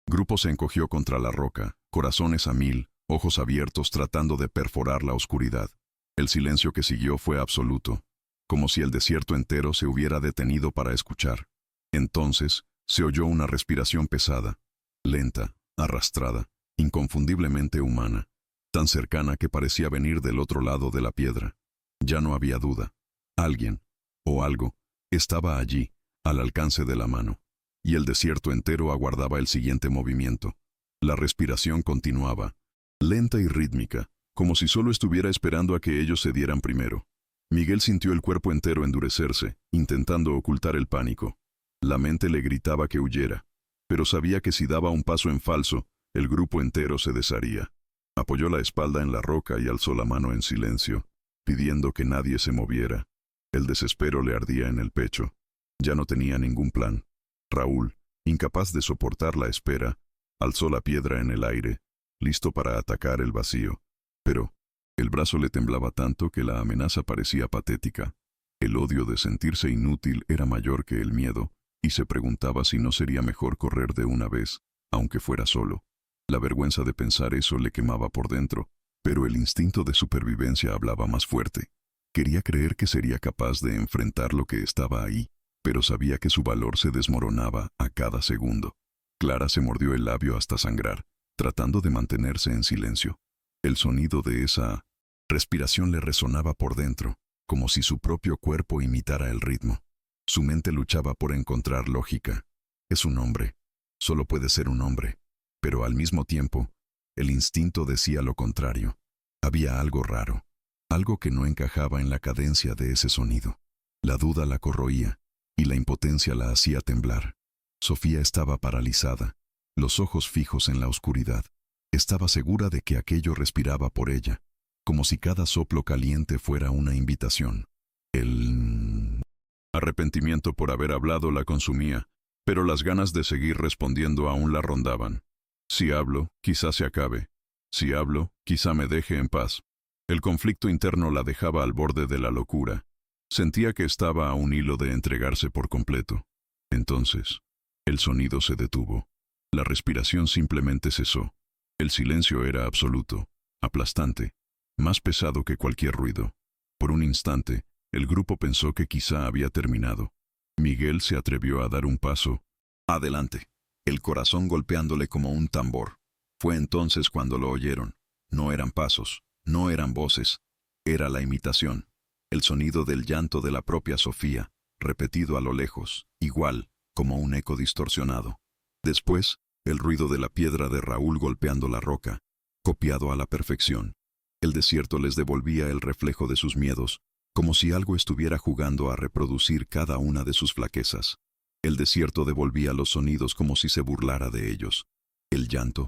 grupo se encogió contra la roca, corazones a mil, ojos abiertos tratando de perforar la oscuridad. El silencio que siguió fue absoluto, como si el desierto entero se hubiera detenido para escuchar. Entonces, se oyó una respiración pesada, lenta, arrastrada, inconfundiblemente humana, tan cercana que parecía venir del otro lado de la piedra. Ya no había duda. Alguien, o algo, estaba allí, al alcance de la mano, y el desierto entero aguardaba el siguiente movimiento. La respiración continuaba, lenta y rítmica, como si solo estuviera esperando a que ellos se dieran primero. Miguel sintió el cuerpo entero endurecerse, intentando ocultar el pánico. La mente le gritaba que huyera, pero sabía que si daba un paso en falso, el grupo entero se desharía. Apoyó la espalda en la roca y alzó la mano en silencio, pidiendo que nadie se moviera. El desespero le ardía en el pecho. Ya no tenía ningún plan. Raúl, incapaz de soportar la espera, alzó la piedra en el aire, listo para atacar el vacío. Pero el brazo le temblaba tanto que la amenaza parecía patética. El odio de sentirse inútil era mayor que el miedo, y se preguntaba si no sería mejor correr de una vez, aunque fuera solo. La vergüenza de pensar eso le quemaba por dentro, pero el instinto de supervivencia hablaba más fuerte. Quería creer que sería capaz de enfrentar lo que estaba ahí, pero sabía que su valor se desmoronaba a cada segundo. Clara se mordió el labio hasta sangrar, tratando de mantenerse en silencio. El sonido de esa respiración le resonaba por dentro, como si su propio cuerpo imitara el ritmo. Su mente luchaba por encontrar lógica. Es un hombre. Solo puede ser un hombre. Pero al mismo tiempo, el instinto decía lo contrario. Había algo raro, algo que no encajaba en la cadencia de ese sonido. La duda la corroía, y la impotencia la hacía temblar. Sofía estaba paralizada, los ojos fijos en la oscuridad. Estaba segura de que aquello respiraba por ella, como si cada soplo caliente fuera una invitación. El arrepentimiento por haber hablado la consumía, pero las ganas de seguir respondiendo aún la rondaban. Si hablo, quizá se acabe. Si hablo, quizá me deje en paz. El conflicto interno la dejaba al borde de la locura. Sentía que estaba a un hilo de entregarse por completo. Entonces, el sonido se detuvo. La respiración simplemente cesó. El silencio era absoluto, aplastante, más pesado que cualquier ruido. Por un instante, el grupo pensó que quizá había terminado. Miguel se atrevió a dar un paso adelante, el corazón golpeándole como un tambor. Fue entonces cuando lo oyeron. No eran pasos, no eran voces, era la imitación. El sonido del llanto de la propia Sofía, repetido a lo lejos, igual, como un eco distorsionado. Después, el ruido de la piedra de Raúl golpeando la roca, copiado a la perfección. El desierto les devolvía el reflejo de sus miedos, como si algo estuviera jugando a reproducir cada una de sus flaquezas. El desierto devolvía los sonidos como si se burlara de ellos. El llanto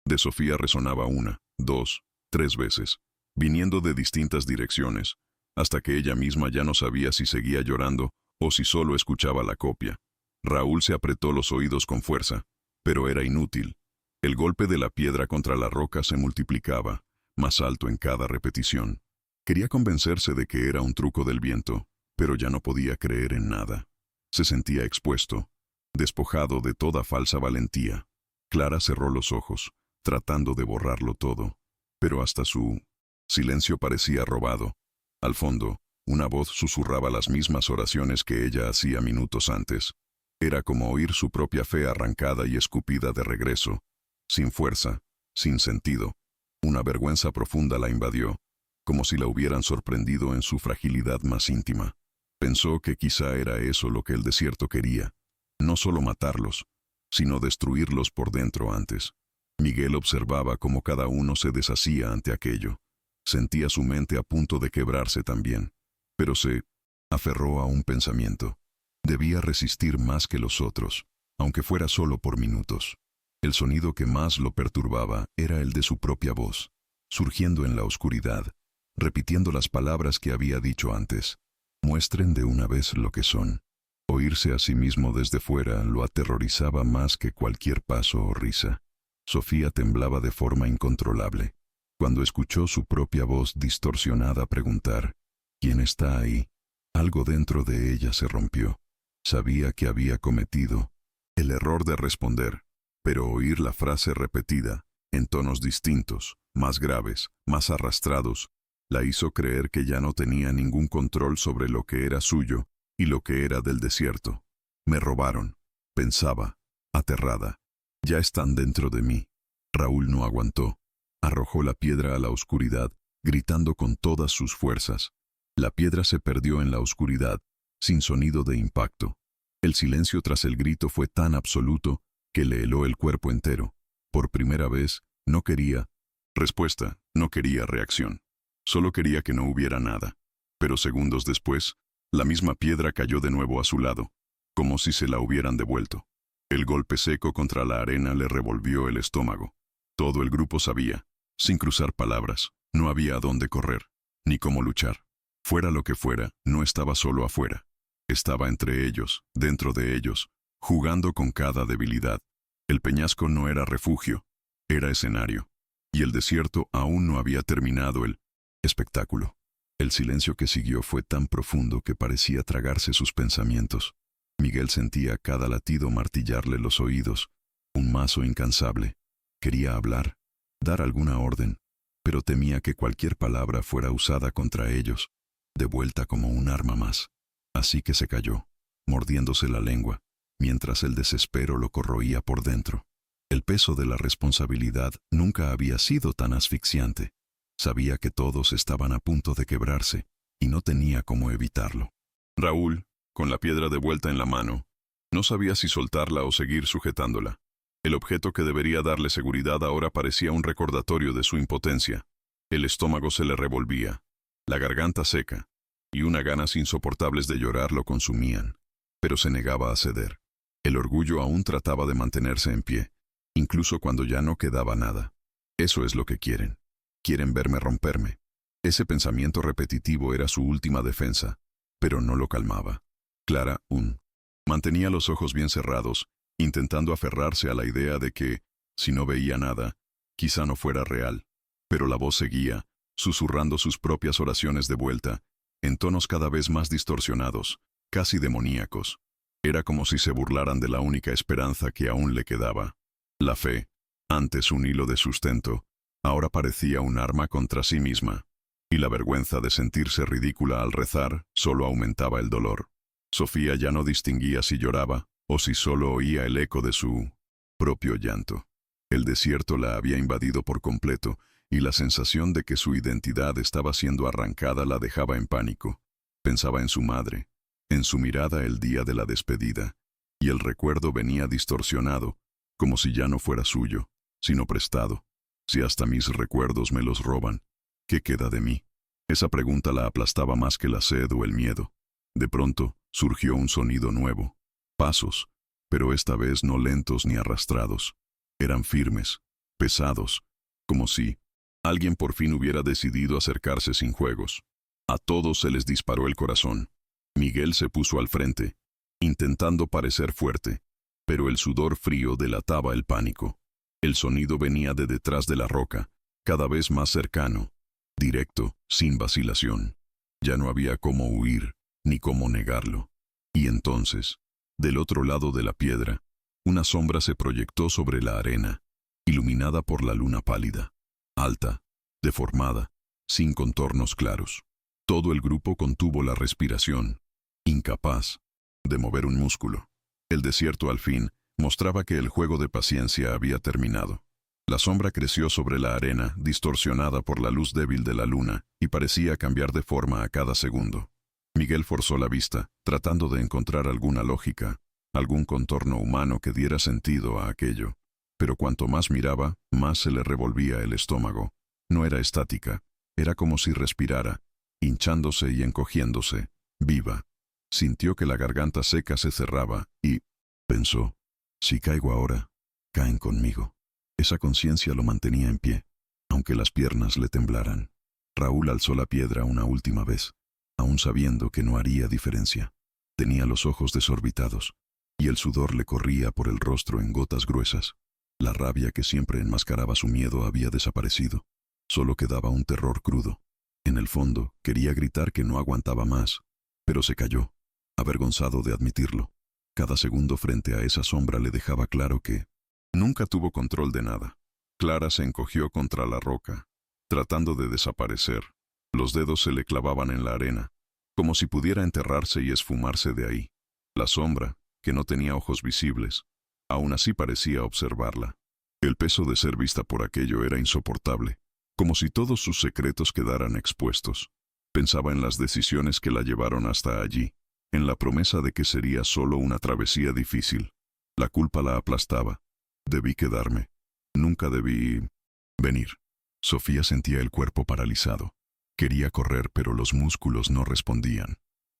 de Sofía resonaba 1, 2, 3 veces, viniendo de distintas direcciones, hasta que ella misma ya no sabía si seguía llorando o si solo escuchaba la copia. Raúl se apretó los oídos con fuerza, pero era inútil. El golpe de la piedra contra la roca se multiplicaba, más alto en cada repetición. Quería convencerse de que era un truco del viento, pero ya no podía creer en nada. Se sentía expuesto, despojado de toda falsa valentía. Clara cerró los ojos, tratando de borrarlo todo, pero hasta su silencio parecía robado. Al fondo, una voz susurraba las mismas oraciones que ella hacía minutos antes. Era como oír su propia fe arrancada y escupida de regreso, sin fuerza, sin sentido. Una vergüenza profunda la invadió, como si la hubieran sorprendido en su fragilidad más íntima. Pensó que quizá era eso lo que el desierto quería, no solo matarlos, sino destruirlos por dentro antes. Miguel observaba cómo cada uno se deshacía ante aquello. Sentía su mente a punto de quebrarse también, pero se aferró a un pensamiento. Debía resistir más que los otros, aunque fuera solo por minutos. El sonido que más lo perturbaba era el de su propia voz, surgiendo en la oscuridad, repitiendo las palabras que había dicho antes. Muestren de una vez lo que son. Oírse a sí mismo desde fuera lo aterrorizaba más que cualquier paso o risa. Sofía temblaba de forma incontrolable. Cuando escuchó su propia voz distorsionada preguntar, ¿quién está ahí? Algo dentro de ella se rompió. Sabía que había cometido el error de responder, pero oír la frase repetida, en tonos distintos, más graves, más arrastrados, la hizo creer que ya no tenía ningún control sobre lo que era suyo y lo que era del desierto. Me robaron, pensaba, aterrada. Ya están dentro de mí. Raúl no aguantó. Arrojó la piedra a la oscuridad, gritando con todas sus fuerzas. La piedra se perdió en la oscuridad, sin sonido de impacto. El silencio tras el grito fue tan absoluto que le heló el cuerpo entero. Por primera vez, no quería respuesta, no quería reacción. Solo quería que no hubiera nada. Pero segundos después, la misma piedra cayó de nuevo a su lado, como si se la hubieran devuelto. El golpe seco contra la arena le revolvió el estómago. Todo el grupo sabía, sin cruzar palabras, no había a dónde correr, ni cómo luchar. Fuera lo que fuera, no estaba solo afuera. Estaba entre ellos, dentro de ellos, jugando con cada debilidad. El peñasco no era refugio, era escenario. Y el desierto aún no había terminado el espectáculo. El silencio que siguió fue tan profundo que parecía tragarse sus pensamientos. Miguel sentía cada latido martillarle los oídos, un mazo incansable. Quería hablar, dar alguna orden, pero temía que cualquier palabra fuera usada contra ellos, de vuelta como un arma más. Así que se calló, mordiéndose la lengua, mientras el desespero lo corroía por dentro. El peso de la responsabilidad nunca había sido tan asfixiante. Sabía que todos estaban a punto de quebrarse, y no tenía cómo evitarlo. Raúl, con la piedra de vuelta en la mano, no sabía si soltarla o seguir sujetándola. El objeto que debería darle seguridad ahora parecía un recordatorio de su impotencia. El estómago se le revolvía, la garganta seca, y unas ganas insoportables de llorar lo consumían, pero se negaba a ceder. El orgullo aún trataba de mantenerse en pie, incluso cuando ya no quedaba nada. Eso es lo que quieren. Quieren verme romperme. Ese pensamiento repetitivo era su última defensa, pero no lo calmaba. Clara, Mantenía los ojos bien cerrados, intentando aferrarse a la idea de que, si no veía nada, quizá no fuera real. Pero la voz seguía, susurrando sus propias oraciones de vuelta, en tonos cada vez más distorsionados, casi demoníacos. Era como si se burlaran de la única esperanza que aún le quedaba. La fe, antes un hilo de sustento, ahora parecía un arma contra sí misma. Y la vergüenza de sentirse ridícula al rezar solo aumentaba el dolor. Sofía ya no distinguía si lloraba o si solo oía el eco de su propio llanto. El desierto la había invadido por completo y la sensación de que su identidad estaba siendo arrancada la dejaba en pánico. Pensaba en su madre, en su mirada el día de la despedida, y el recuerdo venía distorsionado, como si ya no fuera suyo, sino prestado. Si hasta mis recuerdos me los roban, ¿qué queda de mí? Esa pregunta la aplastaba más que la sed o el miedo. De pronto, surgió un sonido nuevo. Pasos, pero esta vez no lentos ni arrastrados. Eran firmes, pesados, como si alguien por fin hubiera decidido acercarse sin juegos. A todos se les disparó el corazón. Miguel se puso al frente, intentando parecer fuerte, pero el sudor frío delataba el pánico. El sonido venía de detrás de la roca, cada vez más cercano, directo, sin vacilación. Ya no había cómo huir, ni cómo negarlo. Y entonces, del otro lado de la piedra, una sombra se proyectó sobre la arena, iluminada por la luna pálida, alta, deformada, sin contornos claros. Todo el grupo contuvo la respiración, incapaz de mover un músculo. El desierto al fin mostraba que el juego de paciencia había terminado. La sombra creció sobre la arena, distorsionada por la luz débil de la luna, y parecía cambiar de forma a cada segundo. Miguel forzó la vista, tratando de encontrar alguna lógica, algún contorno humano que diera sentido a aquello. Pero cuanto más miraba, más se le revolvía el estómago. No era estática, era como si respirara, hinchándose y encogiéndose, viva. Sintió que la garganta seca se cerraba y pensó, si caigo ahora, caen conmigo. Esa conciencia lo mantenía en pie, aunque las piernas le temblaran. Raúl alzó la piedra una última vez, aún sabiendo que no haría diferencia. Tenía los ojos desorbitados, y el sudor le corría por el rostro en gotas gruesas. La rabia que siempre enmascaraba su miedo había desaparecido. Solo quedaba un terror crudo. En el fondo, quería gritar que no aguantaba más, pero se calló, avergonzado de admitirlo. Cada segundo frente a esa sombra le dejaba claro que nunca tuvo control de nada. Clara se encogió contra la roca, tratando de desaparecer. Los dedos se le clavaban en la arena, como si pudiera enterrarse y esfumarse de ahí. La sombra, que no tenía ojos visibles, aún así parecía observarla. El peso de ser vista por aquello era insoportable, como si todos sus secretos quedaran expuestos. Pensaba en las decisiones que la llevaron hasta allí, en la promesa de que sería solo una travesía difícil. La culpa la aplastaba. Debí quedarme. Nunca debí venir. Sofía sentía el cuerpo paralizado. Quería correr, pero los músculos no respondían.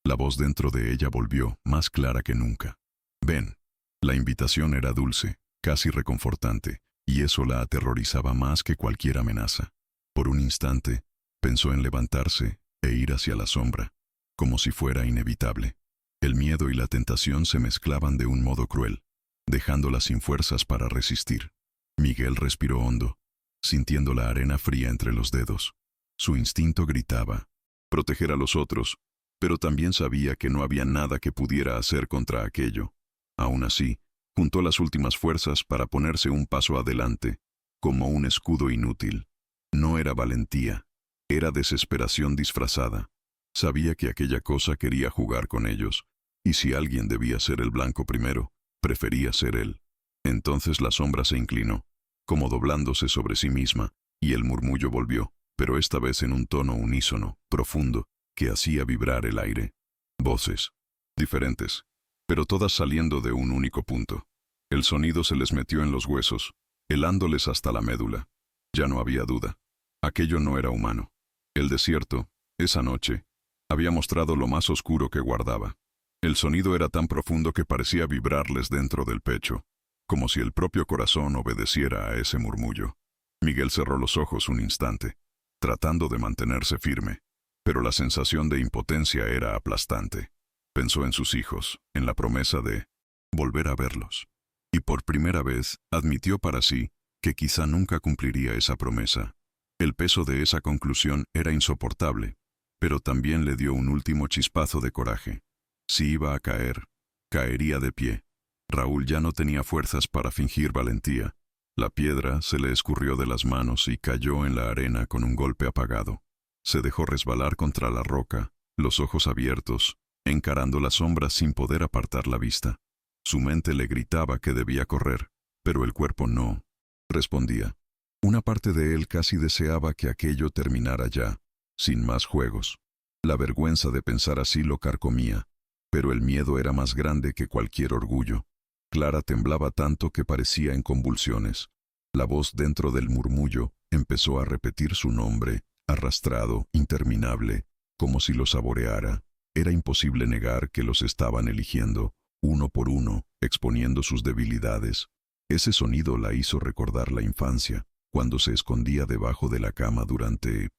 La voz dentro de ella volvió, más clara que nunca. Ven. La invitación era dulce, casi reconfortante, y eso la aterrorizaba más que cualquier amenaza. Por un instante, pensó en levantarse e ir hacia la sombra, como si fuera inevitable. El miedo y la tentación se mezclaban de un modo cruel, dejándola sin fuerzas para resistir. Miguel respiró hondo, sintiendo la arena fría entre los dedos. Su instinto gritaba, proteger a los otros, pero también sabía que no había nada que pudiera hacer contra aquello. Aún así, juntó las últimas fuerzas para ponerse un paso adelante, como un escudo inútil. No era valentía, era desesperación disfrazada. Sabía que aquella cosa quería jugar con ellos, y si alguien debía ser el blanco primero, prefería ser él. Entonces la sombra se inclinó, como doblándose sobre sí misma, y el murmullo volvió, pero esta vez en un tono unísono, profundo, que hacía vibrar el aire. Voces, diferentes, pero todas saliendo de un único punto. El sonido se les metió en los huesos, helándoles hasta la médula. Ya no había duda. Aquello no era humano. El desierto, esa noche, había mostrado lo más oscuro que guardaba. El sonido era tan profundo que parecía vibrarles dentro del pecho, como si el propio corazón obedeciera a ese murmullo. Miguel cerró los ojos un instante, tratando de mantenerse firme, pero la sensación de impotencia era aplastante. Pensó en sus hijos, en la promesa de volver a verlos. Y por primera vez admitió para sí que quizá nunca cumpliría esa promesa. El peso de esa conclusión era insoportable, pero también le dio un último chispazo de coraje. Si iba a caer, caería de pie. Raúl ya no tenía fuerzas para fingir valentía. La piedra se le escurrió de las manos y cayó en la arena con un golpe apagado. Se dejó resbalar contra la roca, los ojos abiertos, encarando las sombras sin poder apartar la vista. Su mente le gritaba que debía correr, pero el cuerpo no respondía. Una parte de él casi deseaba que aquello terminara ya, sin más juegos. La vergüenza de pensar así lo carcomía, pero el miedo era más grande que cualquier orgullo. Clara temblaba tanto que parecía en convulsiones. La voz dentro del murmullo empezó a repetir su nombre, arrastrado, interminable, como si lo saboreara. Era imposible negar que los estaban eligiendo, uno por uno, exponiendo sus debilidades. Ese sonido la hizo recordar la infancia, cuando se escondía debajo de la cama durante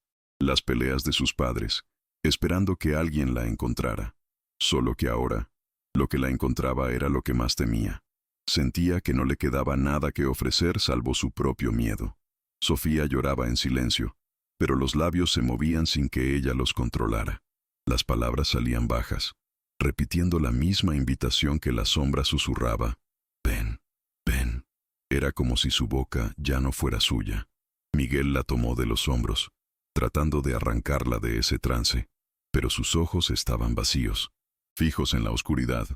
las peleas de sus padres, esperando que alguien la encontrara. Solo que ahora, lo que la encontraba era lo que más temía. Sentía que no le quedaba nada que ofrecer salvo su propio miedo. Sofía lloraba en silencio, pero los labios se movían sin que ella los controlara. Las palabras salían bajas, repitiendo la misma invitación que la sombra susurraba. Ven, ven. Era como si su boca ya no fuera suya. Miguel la tomó de los hombros, tratando de arrancarla de ese trance, pero sus ojos estaban vacíos, fijos en la oscuridad.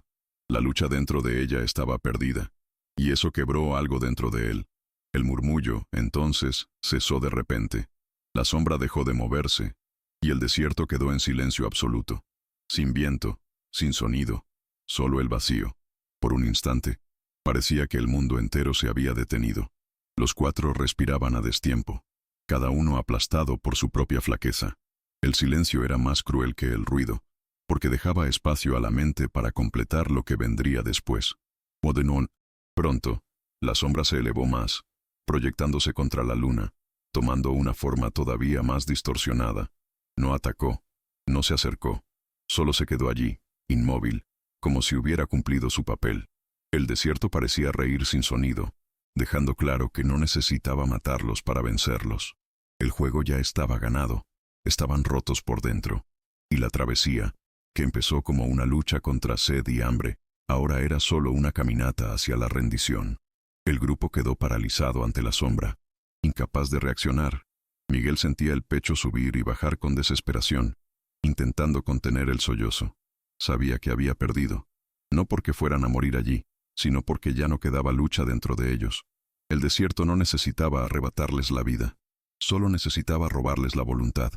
La lucha dentro de ella estaba perdida, y eso quebró algo dentro de él. El murmullo, entonces, cesó de repente. La sombra dejó de moverse, y el desierto quedó en silencio absoluto, sin viento, sin sonido, solo el vacío. Por un instante, parecía que el mundo entero se había detenido. Los cuatro respiraban a destiempo, cada uno aplastado por su propia flaqueza. El silencio era más cruel que el ruido, porque dejaba espacio a la mente para completar lo que vendría después. Modenón. Pronto, la sombra se elevó más, proyectándose contra la luna, tomando una forma todavía más distorsionada. No atacó, no se acercó, solo se quedó allí, inmóvil, como si hubiera cumplido su papel. El desierto parecía reír sin sonido, dejando claro que no necesitaba matarlos para vencerlos. El juego ya estaba ganado, estaban rotos por dentro, y la travesía, que empezó como una lucha contra sed y hambre, ahora era solo una caminata hacia la rendición. El grupo quedó paralizado ante la sombra, incapaz de reaccionar. Miguel sentía el pecho subir y bajar con desesperación, intentando contener el sollozo. Sabía que había perdido, no porque fueran a morir allí, sino porque ya no quedaba lucha dentro de ellos. El desierto no necesitaba arrebatarles la vida, solo necesitaba robarles la voluntad.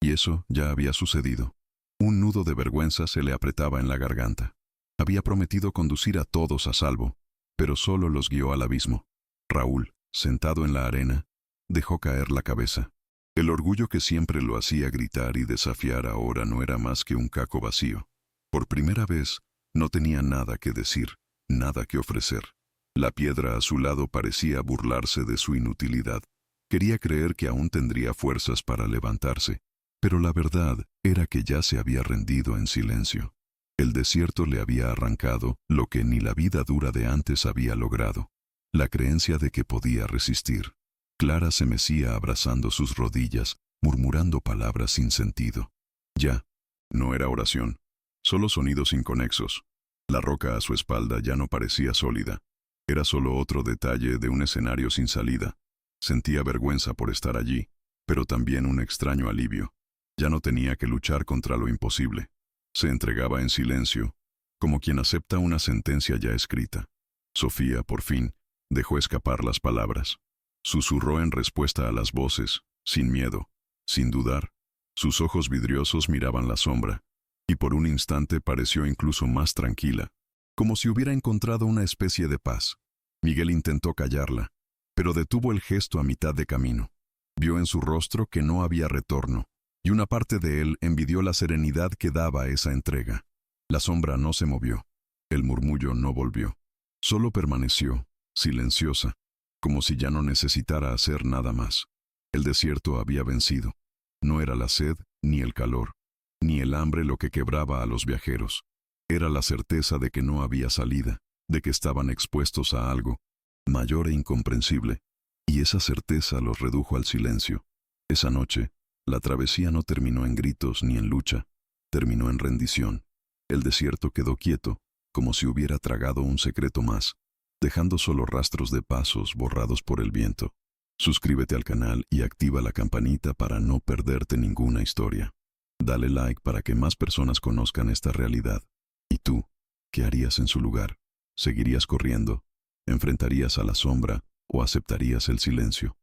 Y eso ya había sucedido. Un nudo de vergüenza se le apretaba en la garganta. Había prometido conducir a todos a salvo, pero solo los guió al abismo. Raúl, sentado en la arena, dejó caer la cabeza. El orgullo que siempre lo hacía gritar y desafiar ahora no era más que un caco vacío. Por primera vez, no tenía nada que decir, nada que ofrecer. La piedra a su lado parecía burlarse de su inutilidad. Quería creer que aún tendría fuerzas para levantarse, pero la verdad era que ya se había rendido en silencio. El desierto le había arrancado lo que ni la vida dura de antes había logrado, la creencia de que podía resistir. Clara se mecía abrazando sus rodillas, murmurando palabras sin sentido. Ya, no era oración, solo sonidos inconexos. La roca a su espalda ya no parecía sólida. Era solo otro detalle de un escenario sin salida. Sentía vergüenza por estar allí, pero también un extraño alivio. Ya no tenía que luchar contra lo imposible. Se entregaba en silencio, como quien acepta una sentencia ya escrita. Sofía, por fin, dejó escapar las palabras. Susurró en respuesta a las voces, sin miedo, sin dudar. Sus ojos vidriosos miraban la sombra, y por un instante pareció incluso más tranquila, como si hubiera encontrado una especie de paz. Miguel intentó callarla, pero detuvo el gesto a mitad de camino. Vio en su rostro que no había retorno, y una parte de él envidió la serenidad que daba esa entrega. La sombra no se movió. El murmullo no volvió. Solo permaneció, silenciosa, como si ya no necesitara hacer nada más. El desierto había vencido. No era la sed, ni el calor, ni el hambre lo que quebraba a los viajeros. Era la certeza de que no había salida, de que estaban expuestos a algo mayor e incomprensible, y esa certeza los redujo al silencio. Esa noche, la travesía no terminó en gritos ni en lucha, terminó en rendición. El desierto quedó quieto, como si hubiera tragado un secreto más, dejando solo rastros de pasos borrados por el viento. Suscríbete al canal y activa la campanita para no perderte ninguna historia. Dale like para que más personas conozcan esta realidad. ¿Y tú? ¿Qué harías en su lugar? ¿Seguirías corriendo? ¿Enfrentarías a la sombra o aceptarías el silencio?